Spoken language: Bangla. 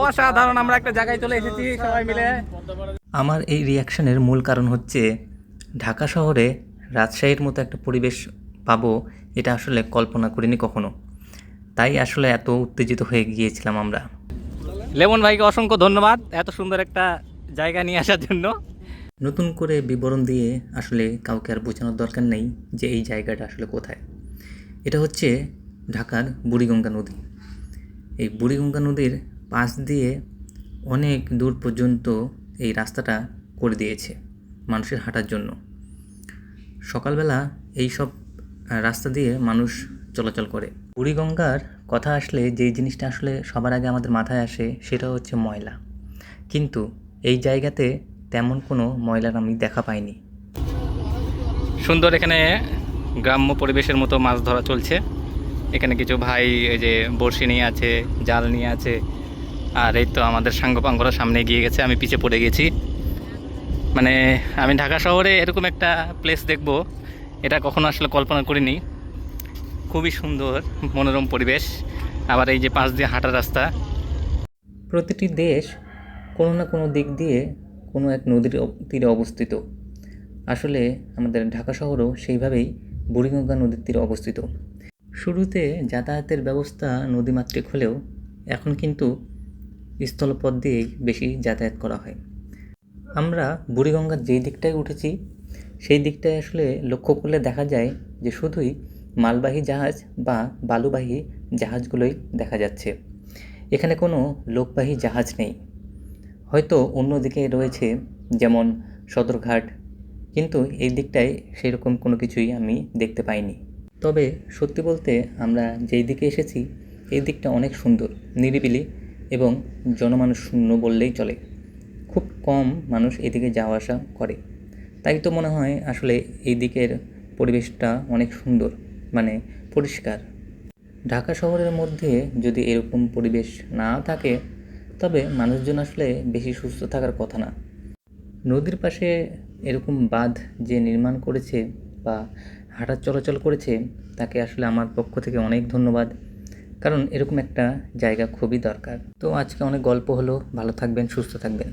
অসাধারণ, আমরা একটা জায়গায় চলে এসেছি সবাই মিলে। আমার এই রিয়াকশনের মূল কারণ হচ্ছে ঢাকা শহরে রাজশাহীর মতো একটা পরিবেশ পাবো এটা আসলে কল্পনা করিনি কখনো, তাই আসলে এত উত্তেজিত হয়ে গিয়েছিলাম আমরা। লেমন ভাইকে অসংখ্য ধন্যবাদ এত সুন্দর একটা জায়গা নিয়ে আসার জন্য। নতুন করে বিবরণ দিয়ে আসলে কাউকে আর বোঝানোর দরকার নেই যে এই জায়গাটা আসলে কোথায়। এটা হচ্ছে ঢাকার বুড়িগঙ্গা নদী। এই বুড়িগঙ্গা নদীর পাশ দিয়ে অনেক দূর পর্যন্ত এই রাস্তাটা করে দিয়েছে মানুষের হাঁটার জন্য। সকালবেলা এই সব রাস্তা দিয়ে মানুষ চলাচল করে। বুড়িগঙ্গার কথা আসলে যেই জিনিসটা আসলে সবার আগে আমাদের মাথায় আসে সেটা হচ্ছে ময়লা, কিন্তু এই জায়গাতে তেমন কোনো ময়লার আমি দেখা পাইনি। সুন্দর এখানে গ্রাম্য পরিবেশের মতো মাছ ধরা চলছে। এখানে কিছু ভাই এই যে বড়শি নিয়ে আছে, জাল নিয়ে আছে, আর এই তো আমাদের সাঙ্গপাঙ্গরা সামনে এগিয়ে গেছে, আমি পিছে পড়ে গেছি। মানে আমি ঢাকা শহরে এরকম একটা প্লেস দেখব এটা কখনো আসলে কল্পনা করিনি। খুবই সুন্দর মনোরম পরিবেশ, আবার এই যে পাশ দিয়ে হাঁটার রাস্তা। প্রতিটি দেশ কোনো না কোনো দিক দিয়ে কোনো এক নদীর তীরে অবস্থিত। আসলে আমাদের ঢাকা শহরও সেইভাবেই বুড়িগঙ্গা নদীর তীরে অবস্থিত। শুরুতে যাতায়াতের ব্যবস্থা নদীমাতৃক হলেও এখন কিন্তু স্থলপথ দিয়েই বেশি যাতায়াত করা হয়। আমরা বুড়িগঙ্গার যেই দিকটায় উঠেছি সেই দিকটায় আসলে লক্ষ্য করলে দেখা যায় যে শুধুই মালবাহী জাহাজ বা বালুবাহী জাহাজগুলোই দেখা যাচ্ছে। এখানে কোনো লোকবাহী জাহাজ নেই। হয়তো অন্যদিকে রয়েছে যেমন সদরঘাট, কিন্তু এই দিকটায় সেরকম কোনো কিছুই আমি দেখতে পাইনি। তবে সত্যি বলতে আমরা যেই দিকে এসেছি এই দিকটা অনেক সুন্দর, নিরিবিলি এবং জনমানুষ শূন্য বললেই চলে। খুব কম মানুষ এদিকে যাওয়া আসা করে, তাই তো মনে হয় আসলে এই দিকের পরিবেশটা অনেক সুন্দর, মানে পরিষ্কার। ঢাকা শহরের মধ্যে যদি এরকম পরিবেশ না থাকে তবে মানুষজন আসলে বেশি সুস্থ থাকার কথা না। নদীর পাশে এরকম বাঁধ যে নির্মাণ করেছে বা হাঁটা চলাচল করেছে তাকে আসলে আমার পক্ষ থেকে অনেক ধন্যবাদ, কারণ এরকম একটা জায়গা খুবই দরকার। তো আজকে অনেক গল্প হলো, ভালো থাকবেন, সুস্থ থাকবেন।